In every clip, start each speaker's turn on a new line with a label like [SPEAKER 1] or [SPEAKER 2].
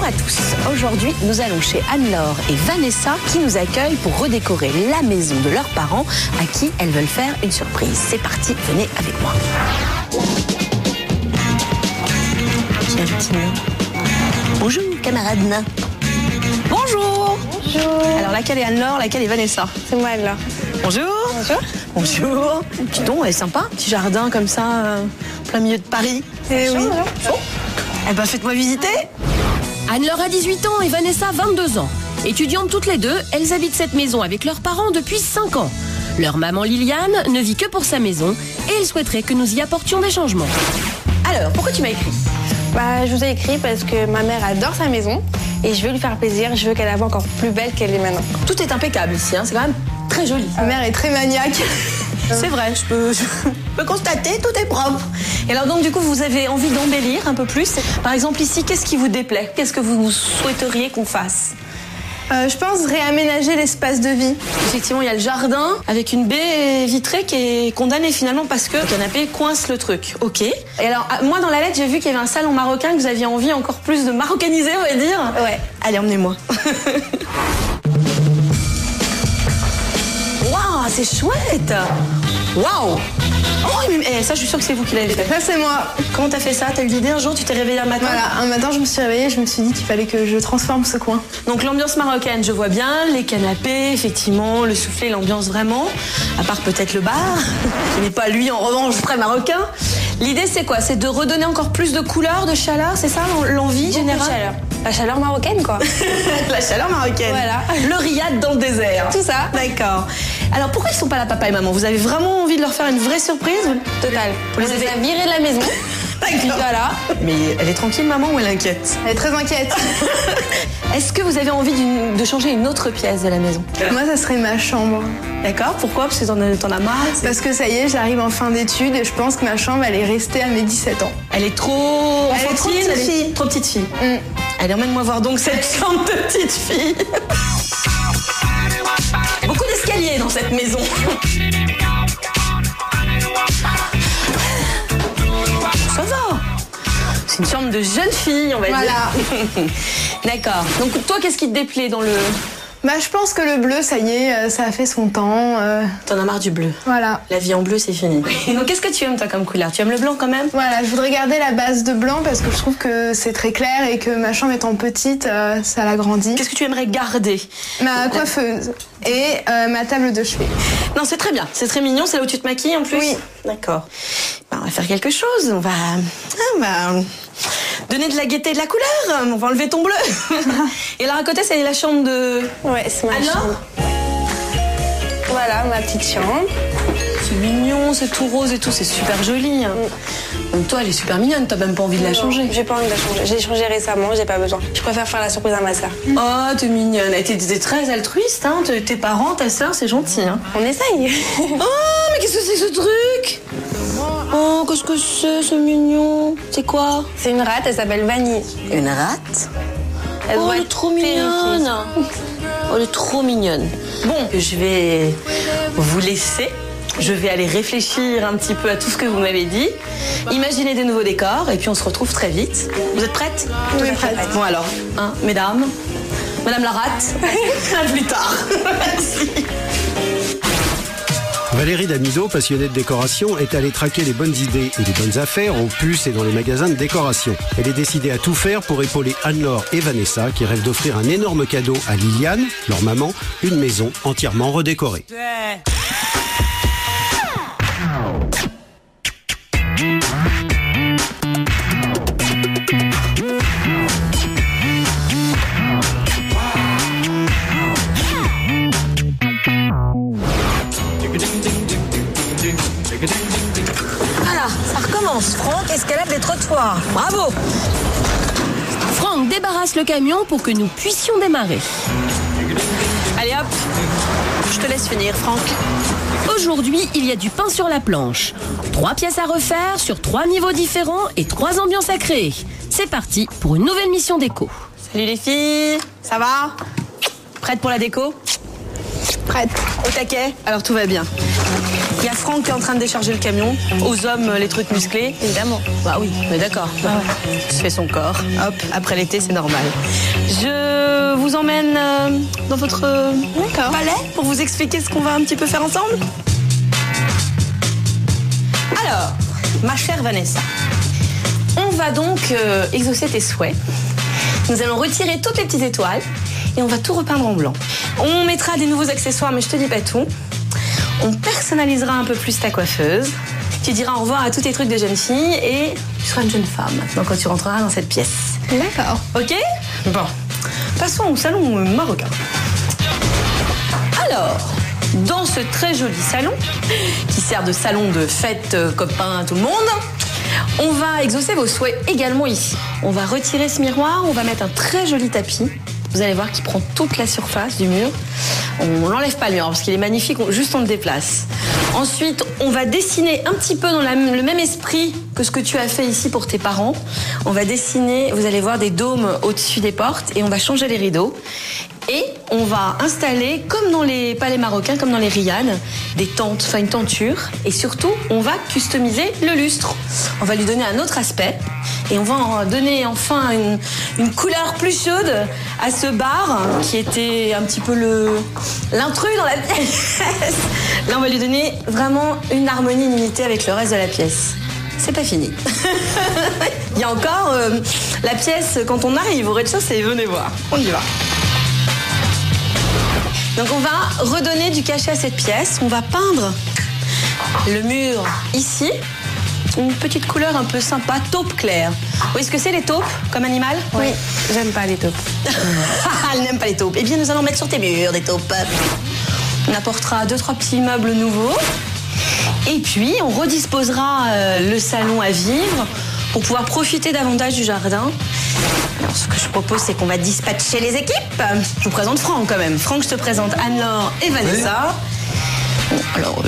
[SPEAKER 1] Bonjour à tous. Aujourd'hui, nous allons chez Anne-Laure et Vanessa qui nous accueillent pour redécorer la maison de leurs parents à qui elles veulent faire une surprise. C'est parti, venez avec moi. Qui a le petit nain ? Bonjour, camarade nain. Bonjour.
[SPEAKER 2] Bonjour.
[SPEAKER 1] Alors, laquelle est Anne-Laure, laquelle est Vanessa ?
[SPEAKER 2] C'est moi alors.
[SPEAKER 1] Bonjour.
[SPEAKER 2] Bonjour.
[SPEAKER 1] Bonjour. Dis donc, elle est sympa. Petit jardin comme ça, plein milieu de Paris.
[SPEAKER 2] Oui.
[SPEAKER 1] Bon. Eh ben, faites-moi visiter.
[SPEAKER 3] Anne-Laure a 18 ans et Vanessa 22 ans. Étudiantes toutes les deux, elles habitent cette maison avec leurs parents depuis 5 ans. Leur maman Liliane ne vit que pour sa maison et elle souhaiterait que nous y apportions des changements.
[SPEAKER 1] Alors, pourquoi tu m'as écrit ?
[SPEAKER 2] Je vous ai écrit parce que ma mère adore sa maison et je veux lui faire plaisir. Je veux qu'elle la voie encore plus belle qu'elle est maintenant.
[SPEAKER 1] Tout est impeccable ici, hein. C'est quand même très joli.
[SPEAKER 2] Ma mère est très maniaque.
[SPEAKER 1] C'est vrai, je peux constater, tout est propre. Et alors donc du coup, vous avez envie d'embellir un peu plus. Par exemple ici, qu'est-ce qui vous déplaît ? Qu'est-ce que vous souhaiteriez qu'on fasse ?
[SPEAKER 2] Je pense réaménager l'espace de vie.
[SPEAKER 1] Effectivement, il y a le jardin avec une baie vitrée qui est condamnée finalement parce que le canapé coince le truc. Ok. Et alors, moi dans la lettre, j'ai vu qu'il y avait un salon marocain que vous aviez envie encore plus de marocainiser, on va dire.
[SPEAKER 2] Ouais.
[SPEAKER 1] Allez, emmenez-moi. Waouh, c'est chouette. Waouh. Oh, mais ça, je suis sûre que c'est vous qui l'avez fait.
[SPEAKER 2] Ça, c'est moi.
[SPEAKER 1] Comment t'as fait ça ? T'as eu l'idée un jour, tu t'es réveillée un matin ?
[SPEAKER 2] Voilà, un matin, je me suis réveillée, je me suis dit qu'il fallait que je transforme ce coin.
[SPEAKER 1] Donc l'ambiance marocaine, je vois bien, les canapés, effectivement, le soufflet, l'ambiance vraiment, à part peut-être le bar, qui n'est pas lui en revanche très marocain. L'idée c'est quoi ? C'est de redonner encore plus de couleur, de chaleur, c'est ça l'envie générale ?
[SPEAKER 2] Chaleur. La chaleur marocaine, quoi.
[SPEAKER 1] La chaleur marocaine.
[SPEAKER 2] Voilà.
[SPEAKER 1] Le riad dans le désert.
[SPEAKER 2] Tout ça.
[SPEAKER 1] D'accord. Alors pourquoi ils sont pas là, papa et maman ? Vous avez vraiment envie de leur faire une vraie surprise ?
[SPEAKER 2] Total.
[SPEAKER 1] Vous les
[SPEAKER 2] On
[SPEAKER 1] avez
[SPEAKER 2] les a virés de la maison.
[SPEAKER 1] D'accord.
[SPEAKER 2] Voilà.
[SPEAKER 1] Mais elle est tranquille, maman, ou elle est inquiète ?
[SPEAKER 2] Elle est très inquiète.
[SPEAKER 1] Est-ce que vous avez envie de changer une autre pièce de la maison ?
[SPEAKER 2] Moi, ça serait ma chambre.
[SPEAKER 1] D'accord, pourquoi ? Parce que t'en as marre.
[SPEAKER 2] Parce que ça y est, j'arrive en fin d'études et je pense que ma chambre, elle est restée à mes 17 ans.
[SPEAKER 1] Elle est trop
[SPEAKER 2] Elle est trop
[SPEAKER 1] enfantine,
[SPEAKER 2] petite fille.
[SPEAKER 1] Trop petite fille. Allez, emmène-moi voir donc cette chambre de petite fille. Beaucoup d'escaliers dans cette maison. Ça va. C'est une chambre de jeune fille, on va
[SPEAKER 2] Voilà.
[SPEAKER 1] dire. D'accord. Donc toi, qu'est-ce qui te déplaît dans le...
[SPEAKER 2] Je pense que le bleu, ça y est, ça a fait son temps.
[SPEAKER 1] T'en as marre du bleu.
[SPEAKER 2] Voilà.
[SPEAKER 1] La vie en bleu, c'est fini. Donc qu'est-ce que tu aimes toi comme couleur ? Tu aimes le blanc quand même ?
[SPEAKER 2] Voilà, je voudrais garder la base de blanc parce que je trouve que c'est très clair et que ma chambre étant petite, ça l'agrandit.
[SPEAKER 1] Qu'est-ce que tu aimerais garder ?
[SPEAKER 2] Ma coiffeuse et ma table de chevet.
[SPEAKER 1] Non, c'est très bien. C'est très mignon. C'est là où tu te maquilles en plus ?
[SPEAKER 2] Oui.
[SPEAKER 1] D'accord. On va faire quelque chose. On va donner de la gaieté et de la couleur. On va enlever ton bleu. Et là, à côté, c'est la chambre de...
[SPEAKER 2] Ouais, c'est ma
[SPEAKER 1] Alors
[SPEAKER 2] chambre. Voilà, ma petite chambre.
[SPEAKER 1] C'est mignon, c'est tout rose et tout. C'est super joli. Hein. Donc toi, elle est super mignonne. T'as même pas envie de la changer.
[SPEAKER 2] J'ai pas envie de la changer. J'ai changé récemment, j'ai pas besoin. Je préfère faire la surprise à ma sœur.
[SPEAKER 1] Oh, t'es mignonne. T'es très altruiste. Hein. Tes parents, ta sœur, c'est gentil. Hein.
[SPEAKER 2] On essaye.
[SPEAKER 1] Oh, mais qu'est-ce que c'est que ce truc ? Oh, qu'est-ce que c'est mignon. C'est quoi ?
[SPEAKER 2] C'est une rate, elle s'appelle Vanille.
[SPEAKER 1] Une rate ?
[SPEAKER 2] Elle
[SPEAKER 1] Oh,
[SPEAKER 2] doit
[SPEAKER 1] elle est
[SPEAKER 2] être
[SPEAKER 1] trop
[SPEAKER 2] terrifiée.
[SPEAKER 1] mignonne. Oh, elle est trop mignonne. Bon, je vais vous laisser. Je vais aller réfléchir un petit peu à tout ce que vous m'avez dit. Imaginer des nouveaux décors et puis on se retrouve très vite. Vous êtes prêtes ?
[SPEAKER 2] Oui, prête.
[SPEAKER 1] Bon alors, mesdames, Madame la rate, à plus tard. Merci.
[SPEAKER 4] Valérie Damido, passionnée de décoration, est allée traquer les bonnes idées et les bonnes affaires aux puces et dans les magasins de décoration. Elle est décidée à tout faire pour épauler Anne-Laure et Vanessa qui rêvent d'offrir un énorme cadeau à Liliane, leur maman, une maison entièrement redécorée.
[SPEAKER 1] Voilà, ça recommence. Franck escalade les trottoirs. Bravo.
[SPEAKER 3] Franck débarrasse le camion pour que nous puissions démarrer.
[SPEAKER 1] Allez hop, je te laisse finir, Franck.
[SPEAKER 3] Aujourd'hui, il y a du pain sur la planche. 3 pièces à refaire sur 3 niveaux différents et 3 ambiances à créer. C'est parti pour une nouvelle mission déco.
[SPEAKER 1] Salut les filles, ça va ? Prête pour la déco ?
[SPEAKER 2] Prête.
[SPEAKER 1] Au taquet ? Alors tout va bien. Il y a Franck qui est en train de décharger le camion. Aux hommes, les trucs musclés.
[SPEAKER 2] Évidemment.
[SPEAKER 1] Bah oui, mais d'accord. Il fait son corps. Hop, après l'été, c'est normal. Je vous emmène dans votre palais pour vous expliquer ce qu'on va un petit peu faire ensemble. Alors, ma chère Vanessa, on va donc exaucer tes souhaits. Nous allons retirer toutes les petites étoiles et on va tout repeindre en blanc. On mettra des nouveaux accessoires, mais je te dis pas tout. On personnalisera un peu plus ta coiffeuse. Tu diras au revoir à tous tes trucs de jeune fille et tu seras une jeune femme maintenant quand tu rentreras dans cette pièce.
[SPEAKER 2] D'accord.
[SPEAKER 1] Ok ? Bon. Passons au salon marocain. Alors, dans ce très joli salon, qui sert de salon de fête, copains, tout le monde, on va exaucer vos souhaits également ici. On va retirer ce miroir, on va mettre un très joli tapis. Vous allez voir qu'il prend toute la surface du mur. On n'enlève pas le mur parce qu'il est magnifique, juste on le déplace. Ensuite, on va dessiner un petit peu dans le même esprit que ce que tu as fait ici pour tes parents. On va dessiner, vous allez voir, des dômes au-dessus des portes et on va changer les rideaux. Et on va installer, comme dans les palais marocains, comme dans les riads, des tentes, enfin une tenture. Et surtout, on va customiser le lustre. On va lui donner un autre aspect. Et on va en donner enfin une couleur plus chaude à ce bar qui était un petit peu l'intrus dans la pièce. Là, on va lui donner vraiment une harmonie, une unité avec le reste de la pièce. C'est pas fini. Il y a encore la pièce, quand on arrive au rez-de-chaussée, venez voir. On y va. Donc on va redonner du cachet à cette pièce. On va peindre le mur ici. Une petite couleur un peu sympa, taupe claire. Vous voyez ce que c'est les taupes comme animal?
[SPEAKER 2] Oui, j'aime pas les taupes.
[SPEAKER 1] Elle n'aime pas les taupes. Eh bien nous allons mettre sur tes murs des taupes. On apportera 2-3 petits meubles nouveaux. Et puis on redisposera le salon à vivre pour pouvoir profiter davantage du jardin. Alors ce que je propose, c'est qu'on va dispatcher les équipes. Je vous présente Franck quand même. Franck, je te présente Anne-Laure et Vanessa. Bon, alors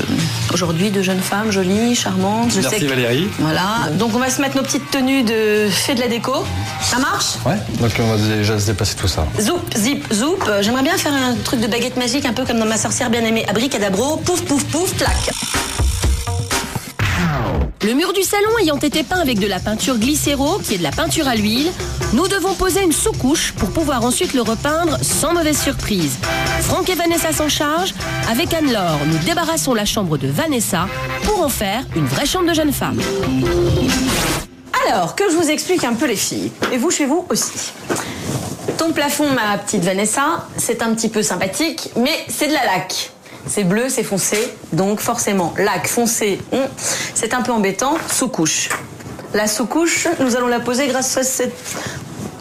[SPEAKER 1] aujourd'hui, deux jeunes femmes jolies, charmantes.
[SPEAKER 5] Merci Valérie.
[SPEAKER 1] Voilà. Donc on va se mettre nos petites tenues de fait de la déco. Ça marche?
[SPEAKER 5] Ouais, donc on va déjà se dépasser tout ça.
[SPEAKER 1] Zoup, zip, zoup. J'aimerais bien faire un truc de baguette magique, un peu comme dans Ma sorcière bien aimée. Abricadabro, pouf, pouf, pouf, clac.
[SPEAKER 3] Le mur du salon ayant été peint avec de la peinture glycéro, qui est de la peinture à l'huile, nous devons poser une sous-couche pour pouvoir ensuite le repeindre sans mauvaise surprise. Franck et Vanessa s'en chargent. Avec Anne-Laure, nous débarrassons la chambre de Vanessa pour en faire une vraie chambre de jeune femme.
[SPEAKER 1] Alors, que je vous explique un peu les filles. Et vous, chez vous aussi. Ton plafond, ma petite Vanessa, c'est un petit peu sympathique, mais c'est de la laque. C'est bleu, c'est foncé, donc forcément, laque foncé, c'est un peu embêtant. Sous-couche. La sous-couche, nous allons la poser grâce à cet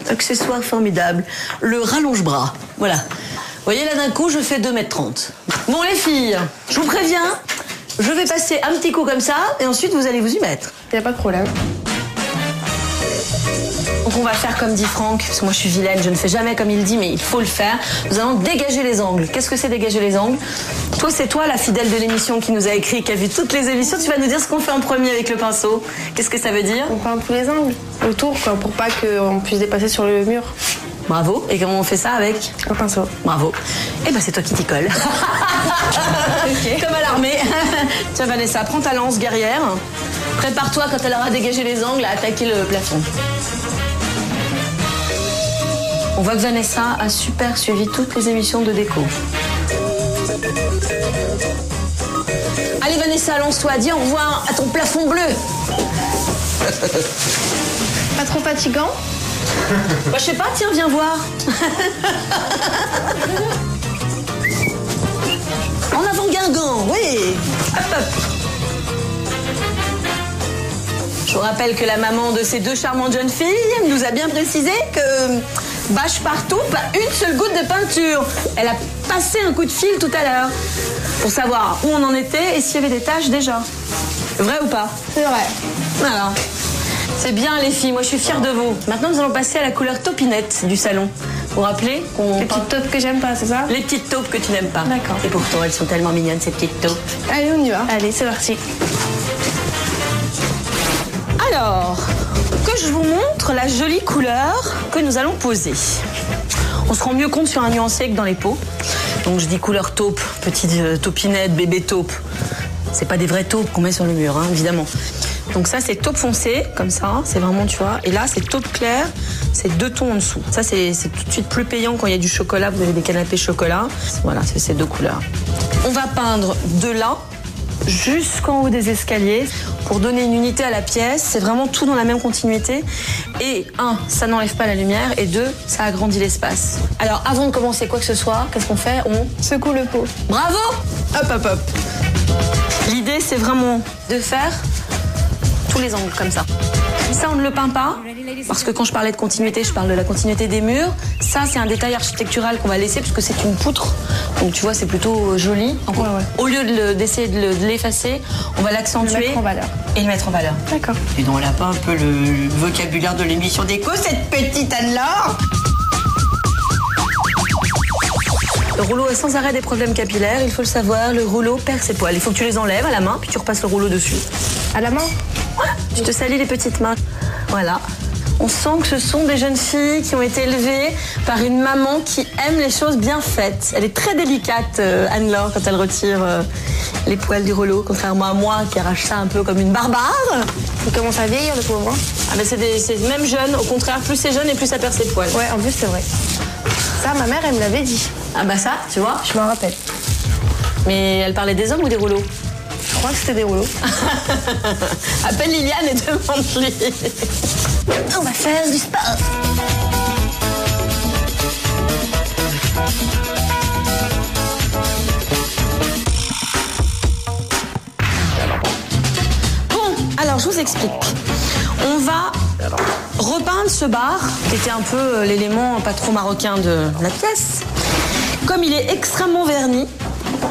[SPEAKER 1] accessoire formidable, le rallonge-bras. Voilà. Vous voyez, là d'un coup, je fais 2,30 m. Bon, les filles, je vous préviens, je vais passer un petit coup comme ça, et ensuite, vous allez vous y mettre.
[SPEAKER 2] Y a pas de problème.
[SPEAKER 1] Donc on va faire comme dit Franck, parce que moi je suis vilaine, je ne fais jamais comme il dit, mais il faut le faire. Nous allons dégager les angles. Qu'est-ce que c'est dégager les angles? Toi, c'est toi la fidèle de l'émission qui nous a écrit, qui a vu toutes les émissions. Tu vas nous dire ce qu'on fait en premier avec le pinceau. Qu'est-ce que ça veut dire?
[SPEAKER 2] On peint tous les angles autour, quoi, pour pas qu'on puisse dépasser sur le mur.
[SPEAKER 1] Bravo. Et comment on fait ça avec?
[SPEAKER 2] Un pinceau.
[SPEAKER 1] Bravo. Eh ben c'est toi qui t'y colle. Okay. Comme à l'armée. Tiens Vanessa, prends ta lance guerrière. Prépare-toi quand elle aura dégagé les angles à attaquer le plafond. On voit que Vanessa a super suivi toutes les émissions de déco. Allez Vanessa, lance-toi, dis au revoir à ton plafond bleu.
[SPEAKER 2] Pas trop fatigant?
[SPEAKER 1] Bah, je sais pas, tiens, viens voir. En avant Guingamp, oui. Hop, hop. Je vous rappelle que la maman de ces deux charmantes jeunes filles nous a bien précisé que bâche partout, pas une seule goutte de peinture. Elle a passé un coup de fil tout à l'heure pour savoir où on en était et s'il y avait des taches déjà. Vrai ou pas?
[SPEAKER 2] C'est vrai.
[SPEAKER 1] Voilà. C'est bien les filles, moi je suis fière de vous. Maintenant nous allons passer à la couleur taupinette du salon. Vous vous rappelez qu'on...
[SPEAKER 2] Les petites taupes que j'aime pas, c'est ça?
[SPEAKER 1] Les petites taupes que tu n'aimes pas.
[SPEAKER 2] D'accord.
[SPEAKER 1] Et pourtant elles sont tellement mignonnes ces petites taupes.
[SPEAKER 2] Allez, on y va. Allez, c'est parti.
[SPEAKER 1] Alors, que je vous montre la jolie couleur que nous allons poser. On se rend mieux compte sur un nuancé que dans les pots. Donc je dis couleur taupe, petite taupinette, bébé taupe. C'est pas des vrais taupes qu'on met sur le mur, hein, évidemment. Donc ça, c'est taupe foncé, comme ça. C'est vraiment, tu vois. Et là, c'est taupe clair. C'est 2 tons en dessous. Ça, c'est tout de suite plus payant quand il y a du chocolat. Vous avez des canapés chocolat. Voilà, c'est ces 2 couleurs. On va peindre de là jusqu'en haut des escaliers pour donner une unité à la pièce. C'est vraiment tout dans la même continuité. Et 1, ça n'enlève pas la lumière. Et 2, ça agrandit l'espace. Alors, avant de commencer quoi que ce soit, qu'est-ce qu'on fait? On
[SPEAKER 2] Secoue le pot.
[SPEAKER 1] Bravo! Hop, hop, hop. L'idée, c'est vraiment de faire tous les angles comme ça. Ça, on ne le peint pas, parce que quand je parlais de continuité, je parle de la continuité des murs. Ça, c'est un détail architectural qu'on va laisser, puisque c'est une poutre. Donc, tu vois, c'est plutôt joli. Donc, au lieu d'essayer de l'effacer, on va l'accentuer.
[SPEAKER 2] Le mettre en valeur.
[SPEAKER 1] Et le mettre en valeur.
[SPEAKER 2] D'accord.
[SPEAKER 1] Et donc, elle n'a pas un peu le vocabulaire de l'émission déco, cette petite Anne-Laure. Le rouleau a sans arrêt des problèmes capillaires, il faut le savoir, le rouleau perd ses poils. Il faut que tu les enlèves à la main, puis tu repasses le rouleau dessus.
[SPEAKER 2] À la main?
[SPEAKER 1] Ouais, tu te salis les petites mains. Voilà. On sent que ce sont des jeunes filles qui ont été élevées par une maman qui aime les choses bien faites. Elle est très délicate, Anne-Laure, quand elle retire les poils du rouleau, contrairement à moi qui arrache ça un peu comme une barbare.
[SPEAKER 2] Il commence à vieillir, le pauvre.
[SPEAKER 1] Ah ben c'est même jeune, au contraire, plus c'est jeune et plus ça perd ses poils.
[SPEAKER 2] Ouais, en plus, c'est vrai. Ça, ma mère, elle me l'avait dit.
[SPEAKER 1] Ah bah ça, tu vois.
[SPEAKER 2] Je m'en rappelle.
[SPEAKER 1] Mais elle parlait des hommes ou des rouleaux?
[SPEAKER 2] Je crois que c'était des rouleaux.
[SPEAKER 1] Appelle Liliane et demande-lui. On va faire du sport. Bon, alors je vous explique. On va repeindre ce bar, qui était un peu l'élément pas trop marocain de la pièce. Comme il est extrêmement verni,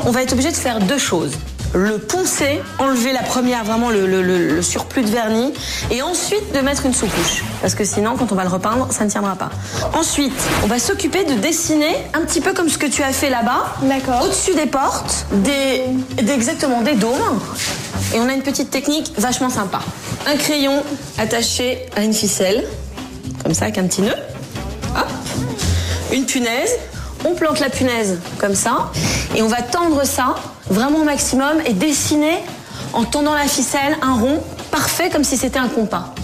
[SPEAKER 1] on va être obligé de faire 2 choses. Le poncer, enlever la première, vraiment le surplus de vernis, et ensuite de mettre une sous-couche. Parce que sinon, quand on va le repeindre, ça ne tiendra pas. Ensuite, on va s'occuper de dessiner un petit peu comme ce que tu as fait là-bas.
[SPEAKER 2] D'accord.
[SPEAKER 1] Au-dessus des portes, exactement des dômes. Et on a une petite technique vachement sympa. Un crayon attaché à une ficelle, comme ça, avec un petit nœud. Hop. Une punaise. On plante la punaise comme ça. Et on va tendre ça vraiment au maximum et dessiner en tendant la ficelle un rond parfait comme si c'était un compas.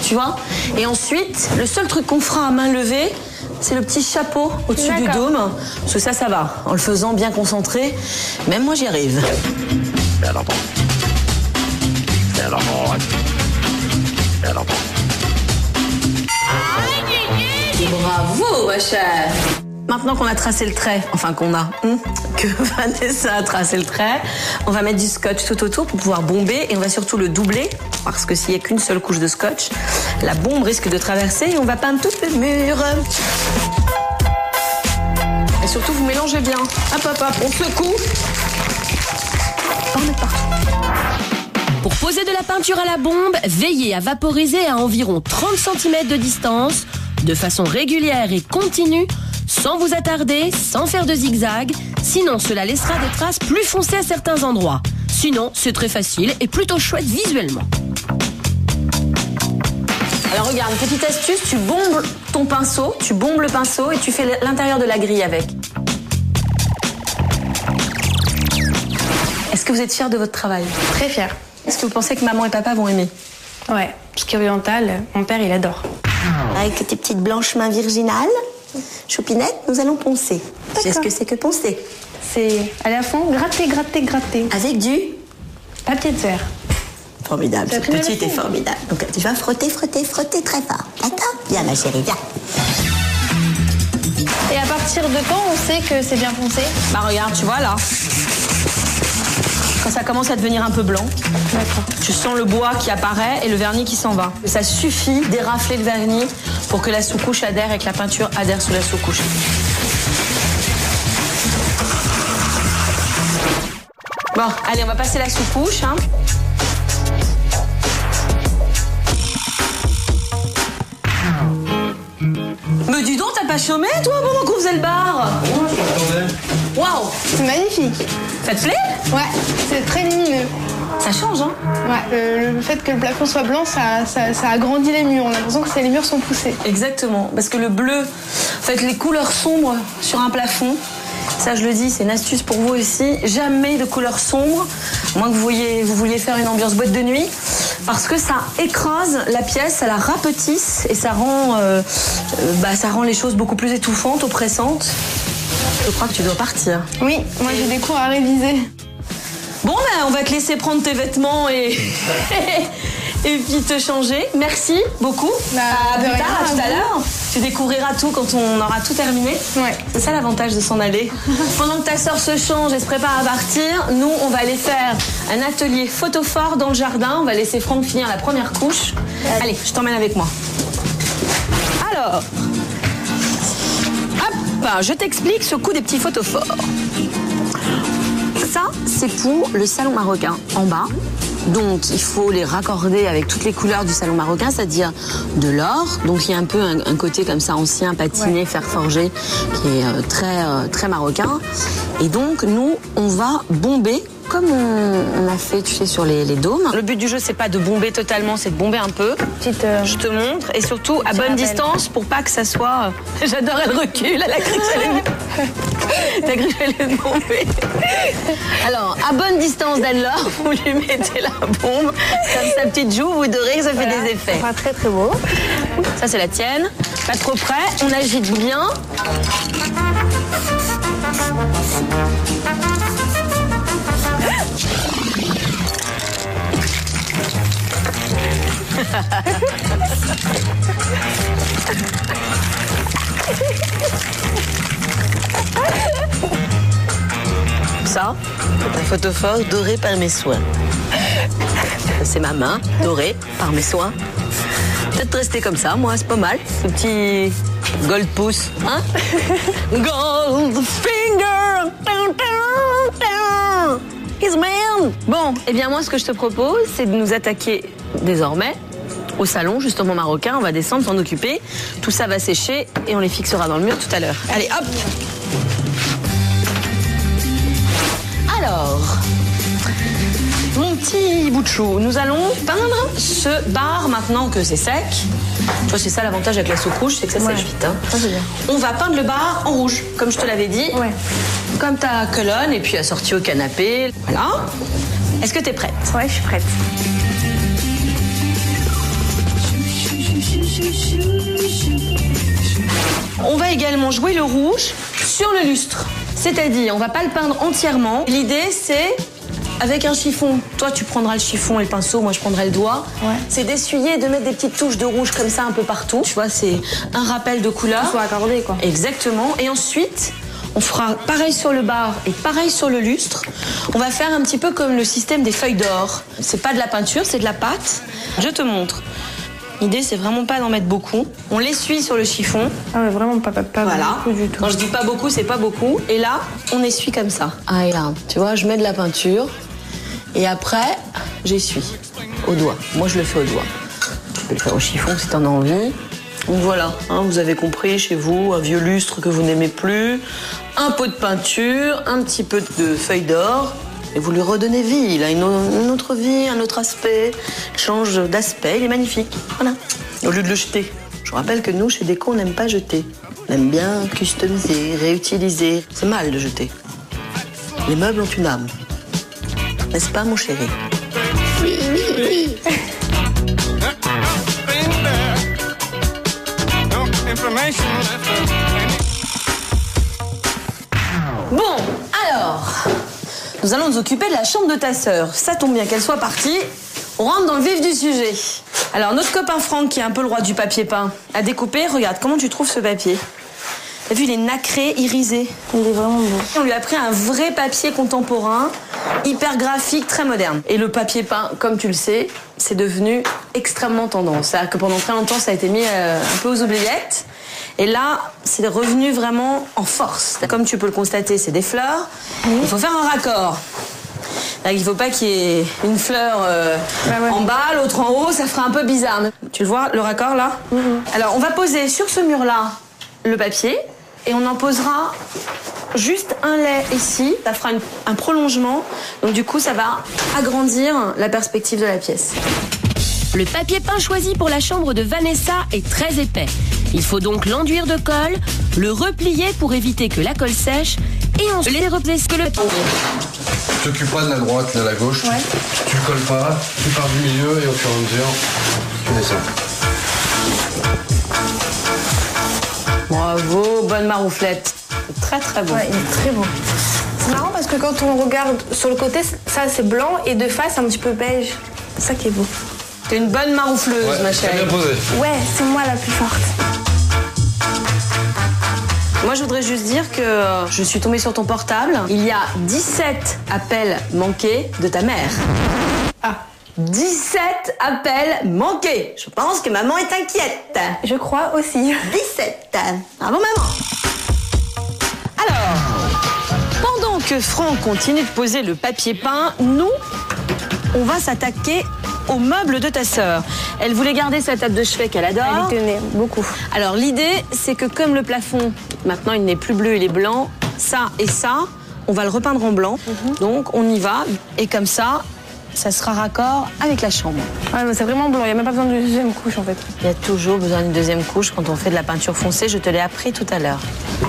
[SPEAKER 1] Tu vois? Et ensuite, le seul truc qu'on fera à main levée, c'est le petit chapeau au-dessus du dôme. Parce que ça va. En le faisant bien concentré, même moi j'y arrive. Bravo, ma chère. Maintenant qu'on a tracé le trait, que Vanessa a tracé le trait, on va mettre du scotch tout autour pour pouvoir bomber et on va surtout le doubler parce que s'il n'y a qu'une seule couche de scotch, la bombe risque de traverser et on va peindre tout le mur. Et surtout, vous mélangez bien. Hop, hop, hop, on secoue. On met partout.
[SPEAKER 3] Pour poser de la peinture à la bombe, veillez à vaporiser à environ 30 cm de distance, de façon régulière et continue, sans vous attarder, sans faire de zigzag, sinon cela laissera des traces plus foncées à certains endroits. Sinon, c'est très facile et plutôt chouette visuellement.
[SPEAKER 1] Alors regarde, petite astuce, tu bombes ton pinceau, tu bombes le pinceau et tu fais l'intérieur de la grille avec. Est-ce que vous êtes fiers de votre travail?
[SPEAKER 2] Très fière.
[SPEAKER 1] Est-ce que vous pensez que maman et papa vont aimer?
[SPEAKER 2] Ouais, parce qu'oriental, mon père, il adore.
[SPEAKER 1] Avec tes petites blanches mains virginales, Choupinette, nous allons poncer. Tu sais ce que c'est que poncer?
[SPEAKER 2] C'est aller à fond, gratter, gratter, gratter.
[SPEAKER 1] Avec du
[SPEAKER 2] papier de verre.
[SPEAKER 1] Formidable, cette petite est formidable. Donc tu vas frotter, frotter, frotter très fort. D'accord? Viens ma chérie, viens.
[SPEAKER 2] Et à partir de quand on sait que c'est bien poncé?
[SPEAKER 1] Bah regarde, tu vois là. Quand ça commence à devenir un peu blanc, tu sens le bois qui apparaît et le vernis qui s'en va. Ça suffit d'érafler le vernis pour que la sous-couche adhère et que la peinture adhère sous la sous-couche. Bon, allez, on va passer la sous-couche. Hein. Mais dis donc, t'as pas chômé, toi, pendant qu'on faisait le bar? Waouh!
[SPEAKER 2] C'est magnifique.
[SPEAKER 1] Ça te plaît?
[SPEAKER 2] Ouais, c'est très lumineux.
[SPEAKER 1] Ça change, hein?
[SPEAKER 2] Ouais, le fait que le plafond soit blanc, ça agrandit les murs. On a l'impression que les murs sont poussés.
[SPEAKER 1] Exactement, parce que le bleu, en fait, les couleurs sombres sur un plafond, Ça, je le dis, c'est une astuce pour vous aussi. Jamais de couleur sombre, à moins que vous vouliez faire une ambiance boîte de nuit, parce que ça écrase la pièce, ça la rapetisse et ça rend les choses beaucoup plus étouffantes, oppressantes. Je crois que tu dois partir.
[SPEAKER 2] Oui, moi j'ai des cours à réviser.
[SPEAKER 1] Bon, on va te laisser prendre tes vêtements et puis te changer. Merci beaucoup. À plus tard, à tout à l'heure. Tu découvriras tout quand on aura tout terminé.
[SPEAKER 2] Ouais.
[SPEAKER 1] C'est ça l'avantage de s'en aller. Pendant que ta sœur se change et se prépare à partir, nous, on va aller faire un atelier photo fort dans le jardin. On va laisser Franck finir la première couche. Allez, je t'emmène avec moi. Alors, hop, je t'explique ce coup des petits photos forts. Ça, c'est pour le salon marocain en bas. Donc, il faut les raccorder avec toutes les couleurs du salon marocain, c'est-à-dire de l'or. Donc, il y a un peu un côté comme ça ancien, patiné, fer forgé, qui est très marocain. Et donc, nous, on va bomber comme on a fait, tu sais, sur les dômes. Le but du jeu, c'est pas de bomber totalement, c'est de bomber un peu. Je te montre. Et surtout, à bonne distance, pour pas que ça soit... J'adore, elle recule, elle a cru que j'allais... T'as cru que j'allais bomber. Alors, à bonne distance d'Anne-Laure, vous lui mettez la bombe, comme sa petite joue, vous dorez, ça fait des effets.
[SPEAKER 2] Ça sera très très beau.
[SPEAKER 1] Ça, c'est la tienne. Pas trop près, on agite bien. Ça, c'est un photophore doré par mes soins. C'est ma main dorée par mes soins. Peut-être rester comme ça, moi, c'est pas mal. Ce petit gold pouce, hein? Gold finger, is man. Bon, eh bien moi, ce que je te propose, c'est de nous attaquer désormais au salon, justement marocain. On va descendre, s'en occuper. Tout ça va sécher et on les fixera dans le mur tout à l'heure. Allez, hop! Alors, mon petit bout de chou, nous allons peindre ce bar maintenant que c'est sec. Tu vois, c'est ça l'avantage avec la soupe rouge, c'est que ça sèche vite. Hein.
[SPEAKER 2] Ça, c'est bien.
[SPEAKER 1] On va peindre le bar en rouge, comme je te l'avais dit.
[SPEAKER 2] Ouais.
[SPEAKER 1] Comme ta colonne et puis assortie au canapé. Voilà. Est-ce que t'es prête?
[SPEAKER 2] Ouais, je suis prête.
[SPEAKER 1] On va également jouer le rouge sur le lustre. C'est-à-dire, on va pas le peindre entièrement. L'idée, c'est, avec un chiffon, toi tu prendras le chiffon et le pinceau, moi je prendrai le doigt.
[SPEAKER 2] Ouais.
[SPEAKER 1] C'est d'essuyer, de mettre des petites touches de rouge comme ça un peu partout. Tu vois, c'est un rappel de couleur.
[SPEAKER 2] Il faut accorder, quoi.
[SPEAKER 1] Exactement. Et ensuite, on fera pareil sur le bar et pareil sur le lustre. On va faire un petit peu comme le système des feuilles d'or. C'est pas de la peinture, c'est de la pâte. Je te montre. L'idée, c'est vraiment pas d'en mettre beaucoup. On l'essuie sur le chiffon.
[SPEAKER 2] Ah ouais, vraiment pas
[SPEAKER 1] Voilà.
[SPEAKER 2] beaucoup du tout.
[SPEAKER 1] Quand je dis pas beaucoup, c'est pas beaucoup. Et là, on essuie comme ça. Ah, et là, tu vois, je mets de la peinture. Et après, j'essuie au doigt. Moi, je le fais au doigt. Tu peux le faire au chiffon si t'en as envie. Donc voilà, hein, vous avez compris, chez vous, un vieux lustre que vous n'aimez plus, un pot de peinture, un petit peu de feuilles d'or. Et vous lui redonnez vie, il a une autre vie, un autre aspect, il change d'aspect, il est magnifique. Voilà. Au lieu de le jeter. Je vous rappelle que nous, chez Déco, on n'aime pas jeter. On aime bien customiser, réutiliser. C'est mal de jeter. Les meubles ont une âme. N'est-ce pas, mon chéri?
[SPEAKER 2] Oui, oui, oui.
[SPEAKER 1] Bon, alors... Nous allons nous occuper de la chambre de ta sœur. Ça tombe bien qu'elle soit partie. On rentre dans le vif du sujet. Alors, notre copain Franck, qui est un peu le roi du papier peint, a découpé. Regarde, comment tu trouves ce papier? T'as vu, il est nacré, irisé.
[SPEAKER 2] Il est vraiment beau.
[SPEAKER 1] On lui a pris un vrai papier contemporain, hyper graphique, très moderne. Et le papier peint, comme tu le sais, c'est devenu extrêmement tendance. C'est-à-dire que pendant très longtemps, ça a été mis un peu aux oubliettes. Et là, c'est revenu vraiment en force. Comme tu peux le constater, c'est des fleurs. Il faut faire un raccord. Il ne faut pas qu'il y ait une fleur en bas, l'autre en haut, ça fera un peu bizarre. Tu le vois, le raccord là? Alors, on va poser sur ce mur-là le papier et on en posera juste un lait ici. Ça fera un prolongement. Donc du coup, ça va agrandir la perspective de la pièce.
[SPEAKER 3] Le papier peint choisi pour la chambre de Vanessa est très épais. Il faut donc l'enduire de colle, le replier pour éviter que la colle sèche Et on les replace que le papier.
[SPEAKER 5] Tu t'occupes pas de la droite, de la gauche.
[SPEAKER 2] Ouais.
[SPEAKER 5] Tu le colles pas, tu pars du milieu et au fur et à mesure, tu descends.
[SPEAKER 1] Bravo, bonne marouflette. Très très beau.
[SPEAKER 2] Ouais, il est très beau. C'est marrant parce que quand on regarde sur le côté, ça c'est blanc et de face un petit peu beige. C'est ça qui est beau.
[SPEAKER 1] T'es une bonne maroufleuse,
[SPEAKER 5] Ouais,
[SPEAKER 1] ma
[SPEAKER 5] très
[SPEAKER 1] chérie.
[SPEAKER 5] bien posé.
[SPEAKER 2] Ouais, c'est moi la plus forte.
[SPEAKER 1] Moi, je voudrais juste dire que je suis tombée sur ton portable. Il y a 17 appels manqués de ta mère.
[SPEAKER 2] Ah,
[SPEAKER 1] 17 appels manqués. Je pense que maman est inquiète.
[SPEAKER 2] je crois aussi.
[SPEAKER 1] 17. Bravo, maman. Alors, pendant que Franck continue de poser le papier peint, nous, on va s'attaquer aux meubles de ta sœur. Elle voulait garder sa table de chevet qu'elle adore.
[SPEAKER 2] Elle y tenait beaucoup.
[SPEAKER 1] Alors l'idée, c'est que comme le plafond, maintenant il n'est plus bleu, il est blanc, ça et ça, on va le repeindre en blanc. Donc on y va, et comme ça sera raccord avec la chambre.
[SPEAKER 2] Ouais, mais c'est vraiment blanc, il n'y a même pas besoin de deuxième couche en fait.
[SPEAKER 1] Il y a toujours besoin d'une deuxième couche quand on fait de la peinture foncée, je te l'ai appris tout à l'heure.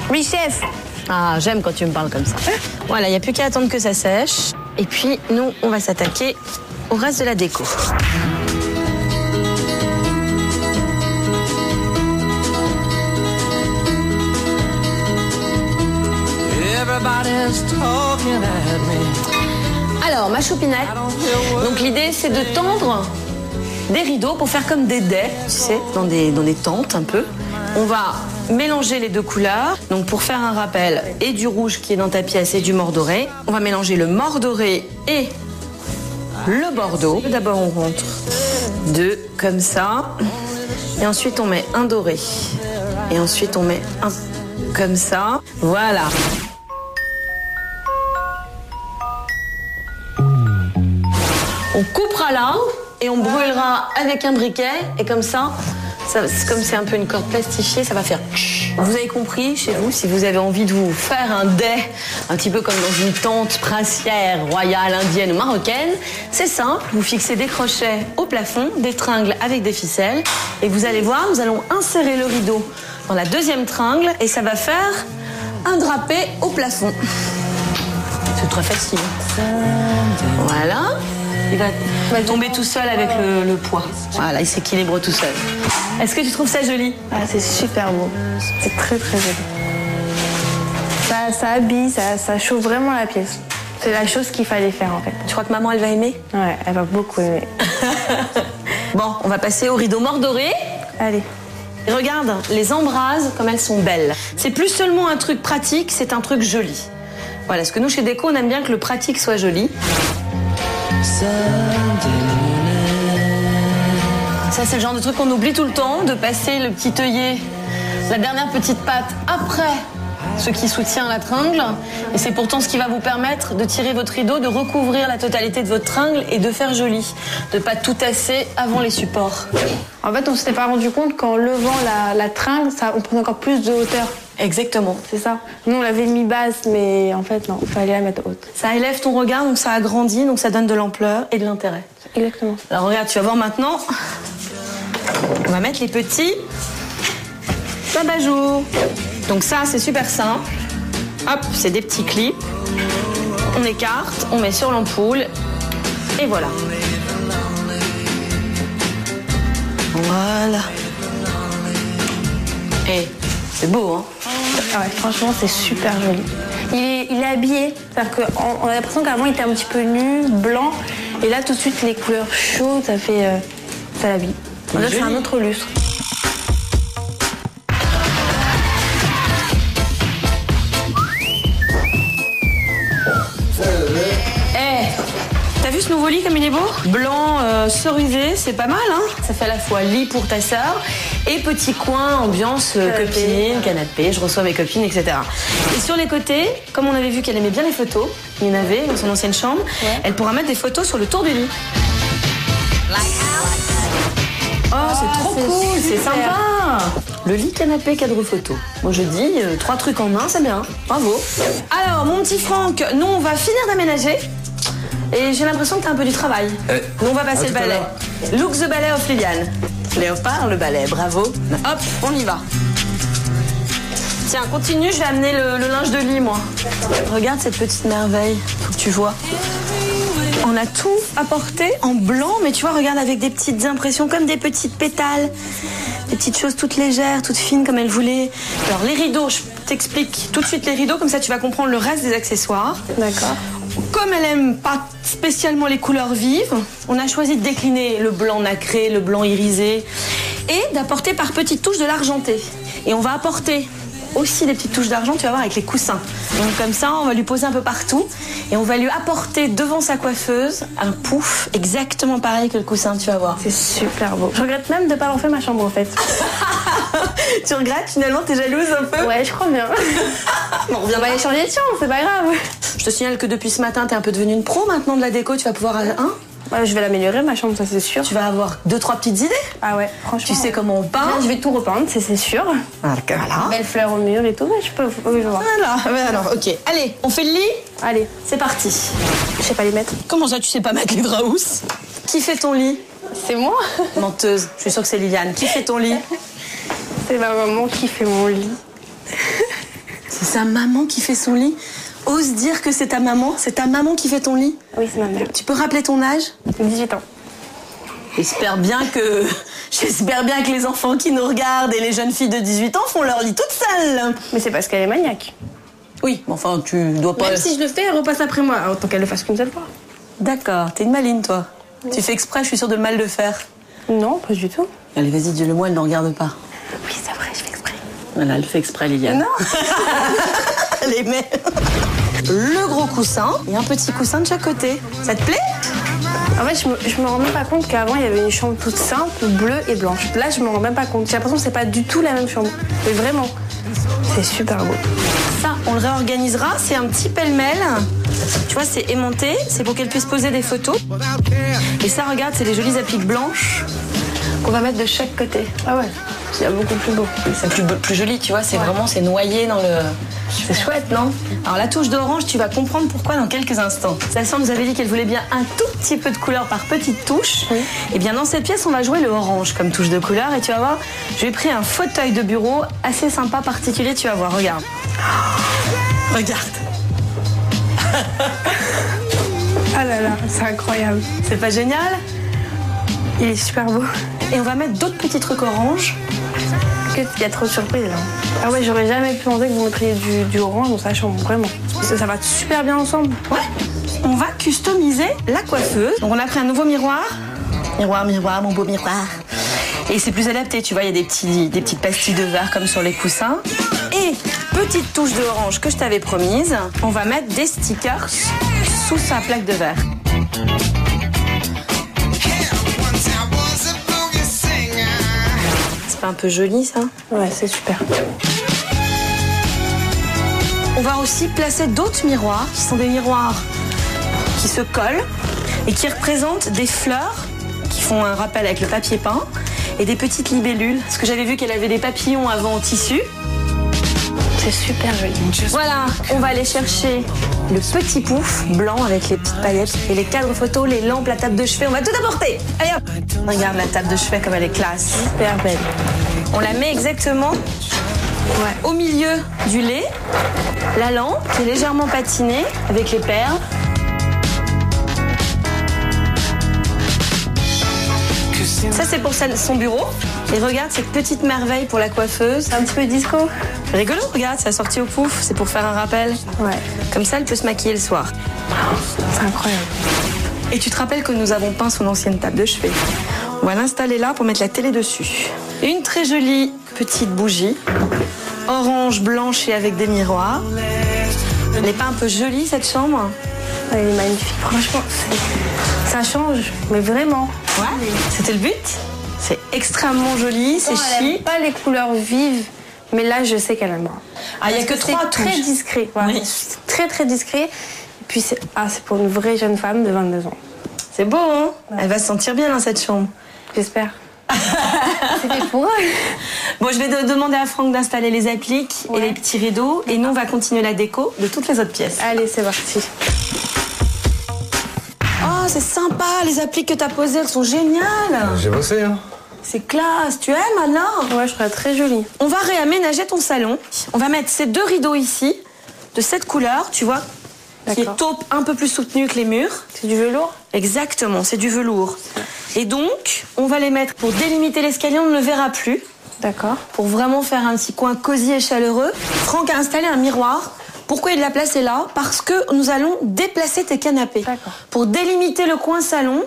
[SPEAKER 2] Oui, chef.
[SPEAKER 1] Ah, j'aime quand tu me parles comme ça. Voilà, il n'y a plus qu'à attendre que ça sèche. Et puis nous, on va s'attaquer au reste de la déco. Alors, ma choupinette, donc l'idée c'est de tendre des rideaux pour faire comme des dais, tu sais, dans des tentes un peu. On va mélanger les deux couleurs. Donc pour faire un rappel, et du rouge qui est dans ta pièce et du mordoré, on va mélanger le mordoré et le bordeaux. D'abord on rentre deux comme ça, et ensuite on met un doré. Et ensuite on met un comme ça. Voilà. On coupera là et on brûlera avec un briquet, et comme ça, comme c'est un peu une corde plastifiée, ça va faire... Vous avez compris, chez vous, si vous avez envie de vous faire un dais, un petit peu comme dans une tente princière, royale, indienne ou marocaine, c'est simple, vous fixez des crochets au plafond, des tringles avec des ficelles, et vous allez voir, nous allons insérer le rideau dans la deuxième tringle, et ça va faire un drapé au plafond. C'est très facile. Voilà. Il va tomber tout seul avec le poids. Voilà, il s'équilibre tout seul. Est-ce que tu trouves ça joli?
[SPEAKER 2] Ah, c'est super beau. C'est très très joli. Ça habille, ça chauffe vraiment la pièce. C'est la chose qu'il fallait faire en fait.
[SPEAKER 1] Tu crois que maman, elle va aimer?
[SPEAKER 2] Ouais, elle va beaucoup aimer.
[SPEAKER 1] Bon, on va passer au rideau mordoré.
[SPEAKER 2] Allez.
[SPEAKER 1] Et regarde, les embrasses, comme elles sont belles. C'est plus seulement un truc pratique, c'est un truc joli. Voilà, parce que nous, chez Déco, on aime bien que le pratique soit joli. Ça, c'est le genre de truc qu'on oublie tout le temps, de passer le petit œillet, la dernière petite patte après ce qui soutient la tringle. Et c'est pourtant ce qui va vous permettre de tirer votre rideau, de recouvrir la totalité de votre tringle et de faire joli. De pas tout tasser avant les supports.
[SPEAKER 2] En fait, on s'était pas rendu compte qu'en levant la tringle, on prenait encore plus de hauteur.
[SPEAKER 1] Exactement.
[SPEAKER 2] C'est ça. Nous, on l'avait mis basse, mais en fait, non, il fallait la mettre haute.
[SPEAKER 1] Ça élève ton regard, donc ça agrandit, donc ça donne de l'ampleur et de l'intérêt.
[SPEAKER 2] Exactement.
[SPEAKER 1] Alors regarde, tu vas voir maintenant. On va mettre les petits abat-jours. Donc ça, c'est super simple. Hop, c'est des petits clips. On écarte, on met sur l'ampoule. Et voilà. Voilà. Et c'est beau, hein?
[SPEAKER 2] Ah ouais, franchement, c'est super joli. Il est habillé. C'est-à-dire qu'on a l'impression qu'avant, il était un petit peu nu, blanc. Et là, tout de suite, les couleurs chaudes, ça l'habille. Là, c'est un autre lustre.
[SPEAKER 1] T'as vu ce nouveau lit comme il est beau? Blanc, cerisé, c'est pas mal, hein? Ça fait à la fois lit pour ta sœur et petit coin, ambiance copine, canapé, je reçois mes copines, etc. Et sur les côtés, comme on avait vu qu'elle aimait bien les photos, il y en avait dans son ancienne chambre, elle pourra mettre des photos sur le tour du lit. Oh, c'est trop cool, c'est sympa. Le lit, canapé, cadre photo. Moi, je dis 3 trucs en un, c'est bien. Bravo. Alors, mon petit Franck, nous, on va finir d'aménager. Et j'ai l'impression que t'as un peu du travail. Nous, on va passer le balai. Look the ballet of Liliane. Léopard, le balai, bravo. Hop, on y va. Tiens, continue, je vais amener le linge de lit, moi. Regarde cette petite merveille, faut que tu vois. On a tout apporté en blanc, mais tu vois, regarde, avec des petites impressions, comme des petites pétales. Des petites choses toutes légères, toutes fines, comme elle voulait. Alors, les rideaux, je t'explique tout de suite les rideaux, comme ça tu vas comprendre le reste des accessoires.
[SPEAKER 2] D'accord.
[SPEAKER 1] Comme elle aime pas spécialement les couleurs vives, on a choisi de décliner le blanc nacré, le blanc irisé, et d'apporter par petites touches de l'argenté. Et on va apporter aussi des petites touches d'argent, tu vas voir, avec les coussins. Donc comme ça, on va lui poser un peu partout et on va lui apporter devant sa coiffeuse un pouf exactement pareil que le coussin, tu vas voir.
[SPEAKER 2] C'est super beau. Je regrette même de pas avoir fait ma chambre en fait.
[SPEAKER 1] Tu regrettes finalement, t'es jalouse un peu?
[SPEAKER 2] Ouais, je crois bien.
[SPEAKER 1] Bon, on
[SPEAKER 2] va aller changer de chambre, c'est pas grave.
[SPEAKER 1] Je te signale que depuis ce matin, t'es un peu devenue une pro maintenant de la déco, tu vas pouvoir...
[SPEAKER 2] Ouais, je vais l'améliorer ma chambre, ça c'est sûr.
[SPEAKER 1] Tu vas avoir 2-3 petites idées.
[SPEAKER 2] Ah ouais, franchement.
[SPEAKER 1] Tu sais comment on peint.
[SPEAKER 2] Je vais tout repeindre, c'est sûr.
[SPEAKER 1] Voilà.
[SPEAKER 2] Belles fleurs au mur et tout, ouais, je peux voir.
[SPEAKER 1] Voilà, alors, ok. Allez, on fait le lit?
[SPEAKER 2] Allez,
[SPEAKER 1] c'est parti.
[SPEAKER 2] Je sais pas les mettre.
[SPEAKER 1] Comment ça, tu sais pas mettre les draps housses? Qui fait ton lit?
[SPEAKER 2] C'est moi.
[SPEAKER 1] Menteuse, je suis sûre que c'est Liliane. Qui fait ton lit?
[SPEAKER 2] C'est ma maman qui fait mon lit.
[SPEAKER 1] C'est sa maman qui fait son lit? Ose dire que c'est ta maman? C'est ta maman qui fait ton lit?
[SPEAKER 2] Oui, c'est ma mère.
[SPEAKER 1] Tu peux rappeler ton âge?
[SPEAKER 2] 18 ans.
[SPEAKER 1] J'espère bien que les enfants qui nous regardent et les jeunes filles de 18 ans font leur lit toutes seules.
[SPEAKER 2] Mais c'est parce qu'elle est maniaque.
[SPEAKER 1] Oui, mais enfin, tu dois pas...
[SPEAKER 2] Même si je le fais, elle repasse après moi. Autant qu'elle le fasse qu'une seule fois.
[SPEAKER 1] D'accord, t'es une maline, toi. Oui. Tu fais exprès, je suis sûre de mal le faire.
[SPEAKER 2] Non, pas du tout.
[SPEAKER 1] Allez, vas-y, dis-le-moi, elle ne regarde pas.
[SPEAKER 2] Oui, c'est vrai, je fais exprès.
[SPEAKER 1] Voilà, elle fait exprès, Liliane.
[SPEAKER 2] Non.
[SPEAKER 1] Elle aimait. Le gros coussin et un petit coussin de chaque côté. Ça te plaît?
[SPEAKER 2] En fait, je me rends même pas compte qu'avant, il y avait une chambre toute simple, bleue et blanche. Là, je me rends même pas compte. J'ai l'impression que c'est pas du tout la même chambre. Mais vraiment, c'est super beau.
[SPEAKER 1] Ça, on le réorganisera. C'est un petit pêle-mêle. Tu vois, c'est aimanté. C'est pour qu'elle puisse poser des photos. Et ça, regarde, c'est des jolies appliques blanches qu'on va mettre de chaque côté.
[SPEAKER 2] Ah ouais, c'est beaucoup plus beau.
[SPEAKER 1] C'est plus joli, tu vois. C'est vraiment, c'est noyé dans le... C'est chouette, non? Alors la touche d'orange, tu vas comprendre pourquoi dans quelques instants. Sasson nous avait dit qu'elle voulait bien un tout petit peu de couleur par petites touches. Oui. Et bien dans cette pièce, on va jouer le orange comme touche de couleur. Et tu vas voir, je lui ai pris un fauteuil de bureau assez sympa, particulier. Tu vas voir, regarde. Regarde.
[SPEAKER 2] Ah là là, c'est incroyable.
[SPEAKER 1] C'est pas génial?
[SPEAKER 2] Il est super beau.
[SPEAKER 1] Et on va mettre d'autres petits trucs orange.
[SPEAKER 2] Il y a trop de surprises là. Ah ouais, j'aurais jamais pu penser que vous mettriez du orange dans sa chambre, vraiment. Ça va super bien ensemble.
[SPEAKER 1] Ouais. On va customiser la coiffeuse. Donc on a pris un nouveau miroir. Miroir, miroir, mon beau miroir. Et c'est plus adapté, tu vois, il y a des petites pastilles de verre comme sur les coussins. Et petite touche de orange que je t'avais promise, on va mettre des stickers sous sa plaque de verre. C'est pas un peu joli ça?
[SPEAKER 2] Ouais, c'est super.
[SPEAKER 1] On va aussi placer d'autres miroirs qui sont des miroirs qui se collent et qui représentent des fleurs qui font un rappel avec le papier peint et des petites libellules. Parce que j'avais vu qu'elle avait des papillons avant en tissu.
[SPEAKER 2] C'est super joli.
[SPEAKER 1] Voilà, on va aller chercher le petit pouf blanc avec les petites paillettes et les cadres photos, les lampes, la table de chevet. On va tout apporter. Allez hop. Regarde la table de chevet comme elle est classe.
[SPEAKER 2] Super belle.
[SPEAKER 1] On la met exactement au milieu du lait. La lampe qui est légèrement patinée avec les perles. Ça, c'est pour son bureau. Et regarde cette petite merveille pour la coiffeuse.
[SPEAKER 2] C'est un petit peu disco.
[SPEAKER 1] Rigolo, regarde, c'est assorti au pouf. C'est pour faire un rappel.
[SPEAKER 2] Ouais.
[SPEAKER 1] Comme ça, elle peut se maquiller le soir.
[SPEAKER 2] C'est incroyable.
[SPEAKER 1] Et tu te rappelles que nous avons peint son ancienne table de chevet. On va l'installer là pour mettre la télé dessus. Une très jolie petite bougie. Orange, blanche et avec des miroirs. Elle n'est pas un peu jolie, cette chambre?
[SPEAKER 2] Elle est magnifique. Franchement, ça change, mais vraiment.
[SPEAKER 1] Ouais, c'était le but. C'est extrêmement joli, c'est chic.
[SPEAKER 2] Elle aime pas les couleurs vives, mais là, je sais qu'elle aime.
[SPEAKER 1] Ah, il n'y a que 3 touches.
[SPEAKER 2] C'est très discret. Voilà. Oui. C'est très, très discret. Et puis, c'est pour une vraie jeune femme de 22 ans.
[SPEAKER 1] C'est beau, hein? Ouais. Elle va se sentir bien dans cette chambre.
[SPEAKER 2] J'espère. C'était pour eux.
[SPEAKER 1] Bon, je vais demander à Franck d'installer les appliques et les petits rideaux. Et nous, on va continuer la déco de toutes les autres pièces.
[SPEAKER 2] Allez, c'est parti.
[SPEAKER 1] Oh, c'est sympa, les appliques que t'as posées, elles sont géniales.
[SPEAKER 5] J'ai bossé, hein.
[SPEAKER 1] C'est classe. Tu aimes, Anne-Laure?
[SPEAKER 2] Ouais, je trouve ça très joli.
[SPEAKER 1] On va réaménager ton salon. On va mettre ces 2 rideaux ici, de cette couleur, tu vois, qui est taupe un peu plus soutenue que les murs.
[SPEAKER 2] C'est du velours?
[SPEAKER 1] Exactement, c'est du velours. Et donc, on va les mettre pour délimiter l'escalier, on ne le verra plus.
[SPEAKER 2] D'accord.
[SPEAKER 1] Pour vraiment faire un petit coin cosy et chaleureux. Franck a installé un miroir. Pourquoi il l'a placé là? Parce que nous allons déplacer tes canapés.
[SPEAKER 2] D'accord.
[SPEAKER 1] Pour délimiter le coin salon.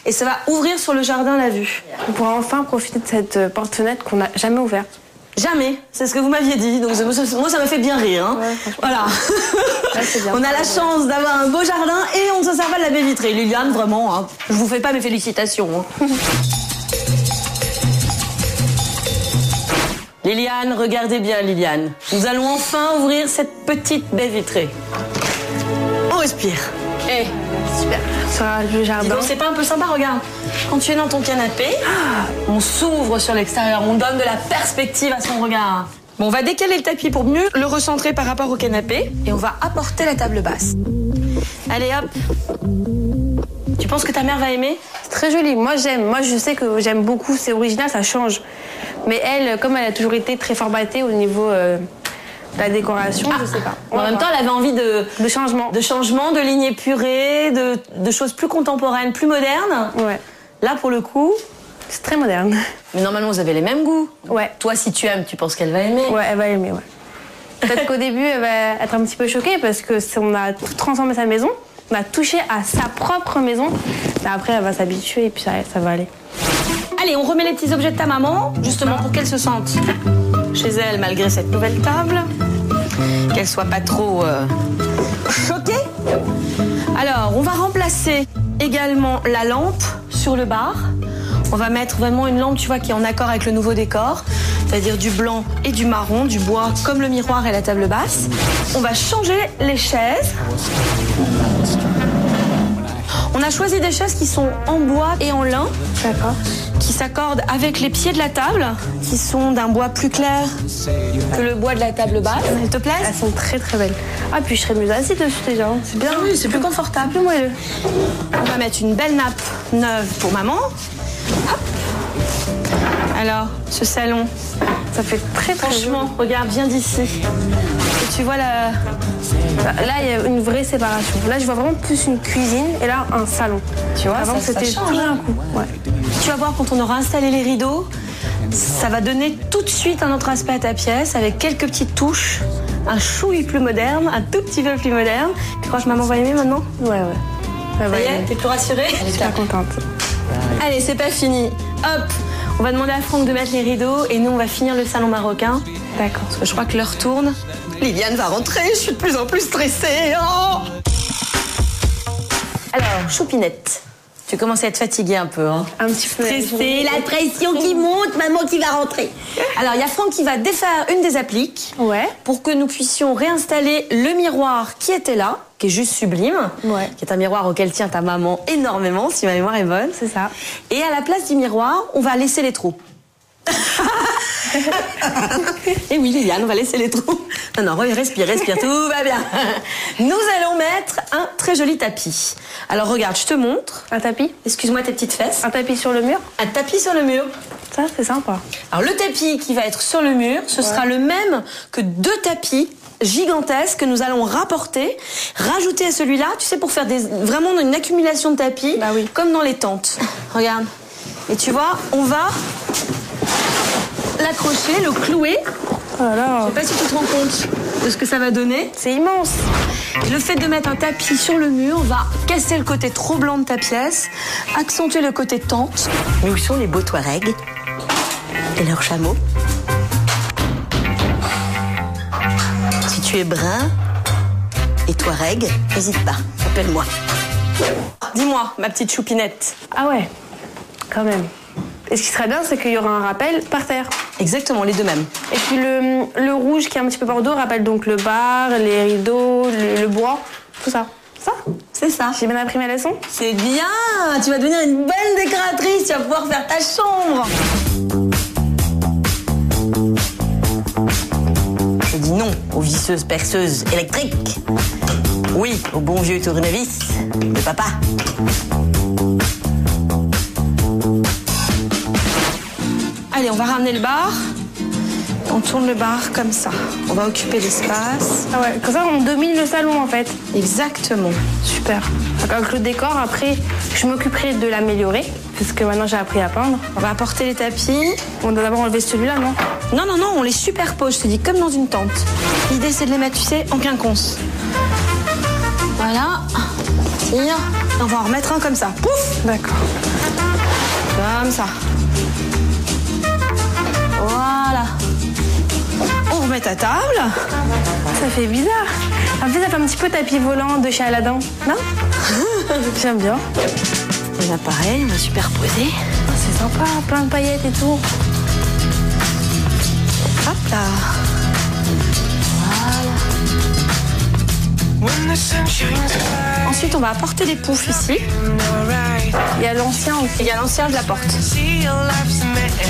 [SPEAKER 1] Et ça va ouvrir sur le jardin la vue.
[SPEAKER 2] On pourra enfin profiter de cette porte-fenêtre qu'on n'a jamais ouverte.
[SPEAKER 1] Jamais, c'est ce que vous m'aviez dit, donc moi ça m'a fait bien rire. Hein.
[SPEAKER 2] Ouais,
[SPEAKER 1] voilà.
[SPEAKER 2] Ouais, c'est bien.
[SPEAKER 1] On a la chance d'avoir un beau jardin et on ne se sert pas de la baie vitrée. Liliane, vraiment, hein, je vous fais pas mes félicitations. Hein. Liliane, regardez bien Liliane. Nous allons enfin ouvrir cette petite baie vitrée. On respire.
[SPEAKER 2] Super. Sur le jardin.
[SPEAKER 1] C'est pas un peu sympa, regarde. Quand tu es dans ton canapé, on s'ouvre sur l'extérieur, on donne de la perspective à son regard. Bon, on va décaler le tapis pour mieux le recentrer par rapport au canapé et on va apporter la table basse. Allez, hop. Tu penses que ta mère va aimer?
[SPEAKER 2] C'est très joli. Moi, j'aime. Moi, je sais que j'aime beaucoup. C'est original, ça change. Mais elle, comme elle a toujours été très formatée au niveau de la décoration, je sais pas.
[SPEAKER 1] En même temps, elle avait envie de
[SPEAKER 2] changement.
[SPEAKER 1] De changement, de lignes épurées, de choses plus contemporaines, plus modernes.
[SPEAKER 2] Ouais.
[SPEAKER 1] Là, pour le coup,
[SPEAKER 2] c'est très moderne.
[SPEAKER 1] Mais normalement, vous avez les mêmes goûts.
[SPEAKER 2] Ouais.
[SPEAKER 1] Toi, si tu aimes, tu penses qu'elle va aimer?
[SPEAKER 2] Ouais, elle va aimer, ouais. Peut-être qu'au début, elle va être un petit peu choquée parce que on a tout transformé sa maison. On a touché à sa propre maison. Mais après, elle va s'habituer et puis ça va aller.
[SPEAKER 1] Allez, on remet les petits objets de ta maman, justement pour qu'elle se sente chez elle malgré cette nouvelle table. Qu'elle soit pas trop choquée. Alors, on va remplacer également la lampe sur le bar. On va mettre vraiment une lampe, tu vois, qui est en accord avec le nouveau décor, c'est-à-dire du blanc et du marron, du bois comme le miroir et la table basse. On va changer les chaises. On a choisi des chaises qui sont en bois et en lin.
[SPEAKER 2] D'accord.
[SPEAKER 1] Qui s'accordent avec les pieds de la table, qui sont d'un bois plus clair que le bois de la table basse. Elles te plaisent?
[SPEAKER 2] Elles sont très très belles. Ah, puis je serais mieux assise dessus déjà. C'est bien.
[SPEAKER 1] Ah oui, c'est plus confortable.
[SPEAKER 2] Plus moelleux.
[SPEAKER 1] On va mettre une belle nappe neuve pour maman. Hop. Alors, ce salon,
[SPEAKER 2] ça fait très très
[SPEAKER 1] franchement,
[SPEAKER 2] joli.
[SPEAKER 1] regarde, viens d'ici. Et tu vois la...
[SPEAKER 2] Là, il y a une vraie séparation. Là, je vois vraiment plus une cuisine et là, un salon.
[SPEAKER 1] Tu vois,
[SPEAKER 2] avant, c'était tout d'un coup. Ouais.
[SPEAKER 1] Tu vas voir, quand on aura installé les rideaux, ça va donner tout de suite un autre aspect à ta pièce avec quelques petites touches, un chouille plus moderne, un tout petit peu plus moderne. Tu crois que maman va aimer maintenant?
[SPEAKER 2] Ouais.
[SPEAKER 1] Ça y est, t'es plus rassurée?
[SPEAKER 2] Elle est super contente.
[SPEAKER 1] Allez, c'est pas fini. Hop, on va demander à Franck de mettre les rideaux et nous, on va finir le salon marocain.
[SPEAKER 2] D'accord.
[SPEAKER 1] Parce que je crois que l'heure tourne. Liliane va rentrer, je suis de plus en plus stressée. Oh alors, Choupinette, tu commences à être fatiguée un peu. Hein.
[SPEAKER 2] Un petit peu.
[SPEAKER 1] Stressée, la pression qui monte, maman qui va rentrer. Alors, il y a Franck qui va défaire une des appliques.
[SPEAKER 2] Ouais.
[SPEAKER 1] Pour que nous puissions réinstaller le miroir qui était là, qui est juste sublime.
[SPEAKER 2] Ouais.
[SPEAKER 1] Qui est un miroir auquel tient ta maman énormément, si ma mémoire est bonne.
[SPEAKER 2] C'est ça.
[SPEAKER 1] Et à la place du miroir, on va laisser les trous. Et oui, Liliane, on va laisser les trous. Non, respire, tout va bien. Nous allons mettre un très joli tapis. Alors regarde, je te montre.
[SPEAKER 2] Un tapis?
[SPEAKER 1] Excuse-moi tes petites fesses.
[SPEAKER 2] Un tapis sur le mur?
[SPEAKER 1] Un tapis sur le mur.
[SPEAKER 2] Ça, c'est sympa.
[SPEAKER 1] Alors le tapis qui va être sur le mur, ce sera le même que 2 tapis gigantesques que nous allons rapporter, rajouter à celui-là, tu sais, pour faire vraiment une accumulation de tapis,
[SPEAKER 2] bah oui.
[SPEAKER 1] Comme dans les tentes. Regarde. Et tu vois, on va l'accrocher, le clouer.
[SPEAKER 2] Voilà.
[SPEAKER 1] Je sais pas si tu te rends compte de ce que ça va donner.
[SPEAKER 2] C'est immense.
[SPEAKER 1] Le fait de mettre un tapis sur le mur va casser le côté trop blanc de ta pièce, accentuer le côté tente. Mais où sont les beaux Touaregs et leurs chameaux? Si tu es brun et Touareg, n'hésite pas, appelle-moi. Dis-moi, ma petite Choupinette.
[SPEAKER 2] Ah ouais, quand même. Et ce qui serait bien, c'est qu'il y aura un rappel par terre.
[SPEAKER 1] Exactement, les deux mêmes.
[SPEAKER 2] Et puis le rouge qui est un petit peu bordeaux rappelle donc le bar, les rideaux, le bois, tout ça. Ça?
[SPEAKER 1] C'est ça.
[SPEAKER 2] J'ai bien appris mes leçons?
[SPEAKER 1] C'est bien. Tu vas devenir une belle décoratrice, tu vas pouvoir faire ta chambre. Je dis non aux visseuses perceuses électriques. Oui, au bon vieux tournevis de papa. va ramener le bar. On tourne le bar comme ça. On va occuper l'espace.
[SPEAKER 2] Ah ouais, comme ça on domine le salon en fait.
[SPEAKER 1] Exactement.
[SPEAKER 2] Super. Avec le décor, après, je m'occuperai de l'améliorer, parce que maintenant j'ai appris à peindre.
[SPEAKER 1] On va apporter les tapis.
[SPEAKER 2] On doit d'abord enlever celui-là, non?
[SPEAKER 1] Non, on les superpose, je te dis, comme dans une tente. L'idée, c'est de les mettre, tu sais, en quinconce. Voilà. Tire. On va en remettre un comme ça. Pouf.
[SPEAKER 2] D'accord.
[SPEAKER 1] Comme ça. Voilà. On remet à table.
[SPEAKER 2] Ça fait bizarre. En fait, ça fait un petit peu tapis volant de chez Aladdin, non? J'aime bien.
[SPEAKER 1] Et là, pareil, on va superposer.
[SPEAKER 2] C'est sympa, plein de paillettes et tout.
[SPEAKER 1] Hop là. Voilà. Ensuite, on va apporter des poufs ici.
[SPEAKER 2] Il y a l'ancien aussi.
[SPEAKER 1] Il y a l'ancien, je la porte. On va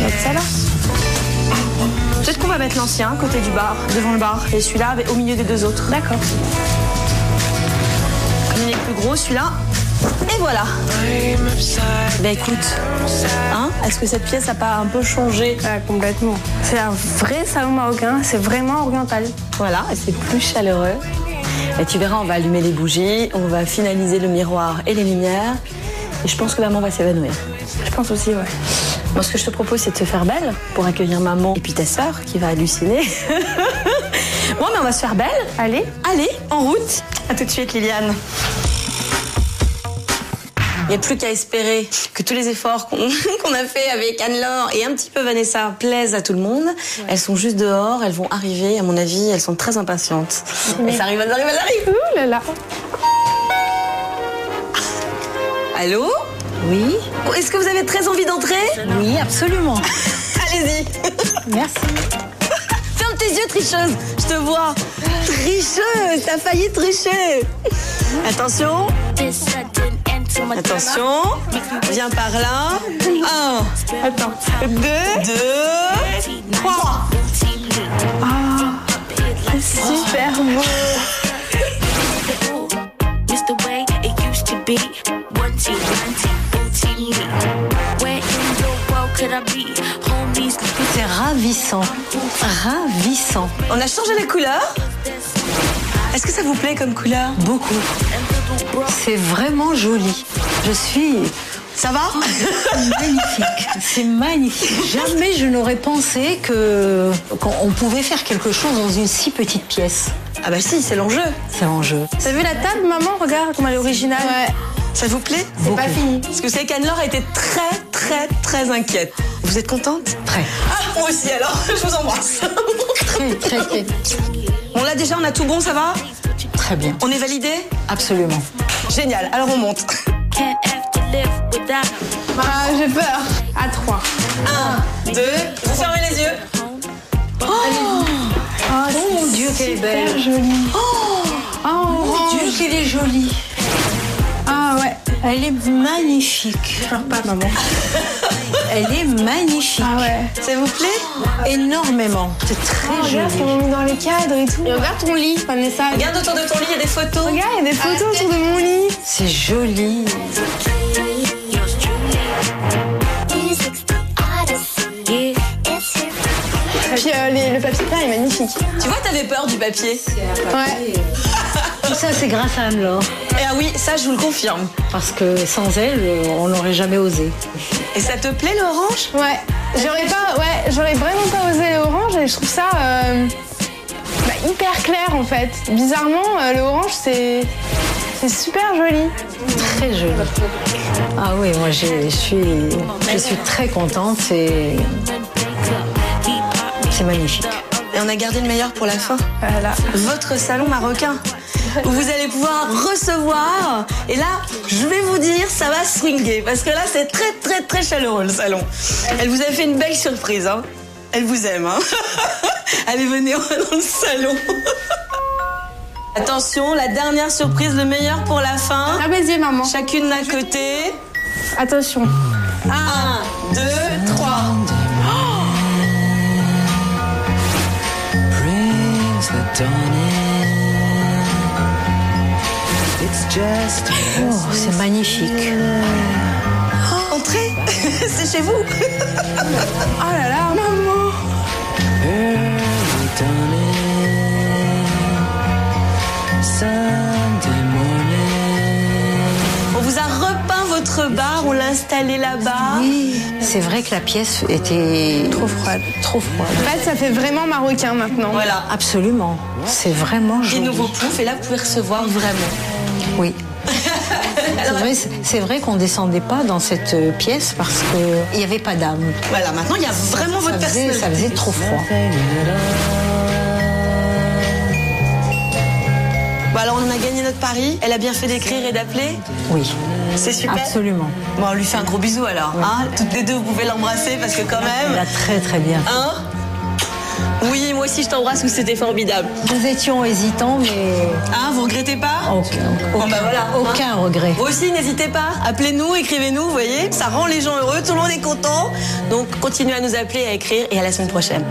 [SPEAKER 1] mettre ça là. Peut-être qu'on va mettre l'ancien à côté du bar, devant le bar, et celui-là au milieu des deux autres.
[SPEAKER 2] D'accord.
[SPEAKER 1] Comme il est plus gros, celui-là. Et voilà. Ben écoute, hein, est-ce que cette pièce n'a pas un peu changé?
[SPEAKER 2] Ah, complètement. C'est un vrai salon marocain, c'est vraiment oriental.
[SPEAKER 1] Voilà, et c'est plus chaleureux. Et tu verras, on va allumer les bougies, on va finaliser le miroir et les lumières. Et je pense que maman va s'évanouir.
[SPEAKER 2] Je pense aussi, ouais.
[SPEAKER 1] Moi, ce que je te propose, c'est de te faire belle pour accueillir maman et puis ta sœur qui va halluciner. Bon, mais on va se faire belle.
[SPEAKER 2] Allez.
[SPEAKER 1] Allez, en route. À tout de suite, Liliane. Il n'y a plus qu'à espérer que tous les efforts qu'on a fait avec Anne-Laure et un petit peu Vanessa plaisent à tout le monde. Ouais. Elles sont juste dehors, elles vont arriver. À mon avis, elles sont très impatientes. Elles arrivent.
[SPEAKER 2] Ouh là là.
[SPEAKER 1] Allô?
[SPEAKER 6] Oui.
[SPEAKER 1] Est-ce que vous avez très envie d'entrer?
[SPEAKER 6] Oui, absolument.
[SPEAKER 1] Allez-y.
[SPEAKER 6] Merci.
[SPEAKER 1] Ferme tes yeux, tricheuse. Je te vois. Tricheuse, t'as failli tricher. Attention. Attention. Viens par là. 1.
[SPEAKER 2] Attends.
[SPEAKER 1] 2. 3.
[SPEAKER 2] Super beau.
[SPEAKER 6] C'est ravissant. Ravissant.
[SPEAKER 1] On a changé les couleurs. Est-ce que ça vous plaît comme couleur?
[SPEAKER 6] Beaucoup. C'est vraiment joli. Je suis...
[SPEAKER 1] Ça va?
[SPEAKER 6] Magnifique. C'est magnifique. Jamais je n'aurais pensé qu'on pouvait faire quelque chose dans une si petite pièce.
[SPEAKER 1] Ah bah si, c'est l'enjeu.
[SPEAKER 6] C'est l'enjeu.
[SPEAKER 2] T'as vu la table, maman? Regarde comme elle est originale.
[SPEAKER 1] Ouais. Ça vous plaît?
[SPEAKER 2] C'est pas fini.
[SPEAKER 1] Parce que c'est qu'Anne-Laure a été très inquiète. Vous êtes contente?
[SPEAKER 6] Très.
[SPEAKER 1] Ah, moi aussi alors, je vous embrasse.
[SPEAKER 6] Très.
[SPEAKER 1] Bon là déjà on a tout bon, ça va?
[SPEAKER 6] Très bien.
[SPEAKER 1] On est validé?
[SPEAKER 6] Absolument.
[SPEAKER 1] Génial, alors on monte.
[SPEAKER 2] Ah, j'ai peur. À 3.
[SPEAKER 1] 1, 2, vous fermez les yeux.
[SPEAKER 6] Oh mon Dieu, qu'elle est belle.
[SPEAKER 2] Super jolie.
[SPEAKER 6] Oh mon Dieu, qu'elle est jolie.
[SPEAKER 2] Ah ouais.
[SPEAKER 6] Elle est magnifique.
[SPEAKER 2] Pleure pas, maman.
[SPEAKER 6] Elle est magnifique.
[SPEAKER 2] Ah ouais.
[SPEAKER 1] Ça vous plaît?
[SPEAKER 6] Énormément. C'est très
[SPEAKER 2] Regarde
[SPEAKER 6] joli.
[SPEAKER 2] comment on met dans les cadres et tout. Et regarde ton lit, Vanessa.
[SPEAKER 1] Regarde autour de ton lit, il y a des photos.
[SPEAKER 2] Regarde, il y a des photos autour de mon lit.
[SPEAKER 6] C'est joli.
[SPEAKER 2] Puis le papier peint est magnifique.
[SPEAKER 1] Tu vois, t'avais peur du papier.
[SPEAKER 2] Ouais.
[SPEAKER 6] Tout ça, c'est grâce à Anne-Laure.
[SPEAKER 1] Et ah oui, ça je vous le confirme.
[SPEAKER 6] Parce que sans elle, on n'aurait jamais osé.
[SPEAKER 1] Et ça te plaît l'orange?
[SPEAKER 2] Ouais. J'aurais vraiment pas osé l'orange et je trouve ça hyper clair en fait. Bizarrement, l'orange c'est super joli.
[SPEAKER 6] Très joli. Ah oui, moi je suis très contente. C'est magnifique.
[SPEAKER 1] Et on a gardé le meilleur pour la fin.
[SPEAKER 2] Voilà.
[SPEAKER 1] Votre salon marocain. Où vous allez pouvoir recevoir. Et là, je vais vous dire, ça va swinguer. Parce que là, c'est très chaleureux le salon. Elle vous a fait une belle surprise. Hein. Elle vous aime. Hein. Allez, venez dans le salon. Attention, la dernière surprise, le meilleur pour la fin.
[SPEAKER 2] Ah, vas-y, maman.
[SPEAKER 1] Chacune d'un côté.
[SPEAKER 2] Attention.
[SPEAKER 1] 1, 2, 3.
[SPEAKER 6] Oh, c'est magnifique.
[SPEAKER 1] On Entrez, c'est chez vous.
[SPEAKER 2] Oh là là, maman.
[SPEAKER 1] On vous a repeint votre bar, on l'a installé là-bas.
[SPEAKER 6] Oui, c'est vrai que la pièce était
[SPEAKER 2] Trop froide.
[SPEAKER 6] trop froide.
[SPEAKER 2] En fait, ça fait vraiment marocain maintenant.
[SPEAKER 1] Voilà.
[SPEAKER 6] Absolument. C'est vraiment
[SPEAKER 1] Des
[SPEAKER 6] joli.
[SPEAKER 1] nouveaux poufs, et là vous pouvez recevoir vraiment.
[SPEAKER 6] Oui. C'est vrai qu'on descendait pas dans cette pièce parce qu'il n'y avait pas d'âme.
[SPEAKER 1] Voilà, maintenant il y a vraiment votre personnalité.
[SPEAKER 6] Ça faisait trop froid.
[SPEAKER 1] Bon, alors on a gagné notre pari. Elle a bien fait d'écrire et d'appeler.
[SPEAKER 6] Oui,
[SPEAKER 1] C'est super.
[SPEAKER 6] absolument.
[SPEAKER 1] Bon, on lui fait un gros bisou alors. Hein, toutes les deux, vous pouvez l'embrasser parce que quand
[SPEAKER 6] Elle
[SPEAKER 1] même.
[SPEAKER 6] a très très bien fait.
[SPEAKER 1] Hein? Oui, moi aussi je t'embrasse, ou c'était formidable.
[SPEAKER 6] Nous étions hésitants, mais
[SPEAKER 1] Hein, vous regrettez pas?
[SPEAKER 6] aucun,
[SPEAKER 1] bah voilà,
[SPEAKER 6] aucun regret.
[SPEAKER 1] Vous aussi, n'hésitez pas. Appelez-nous, écrivez-nous, vous voyez. Ça rend les gens heureux, tout le monde est content. Donc continuez à nous appeler, à écrire, et à la semaine prochaine.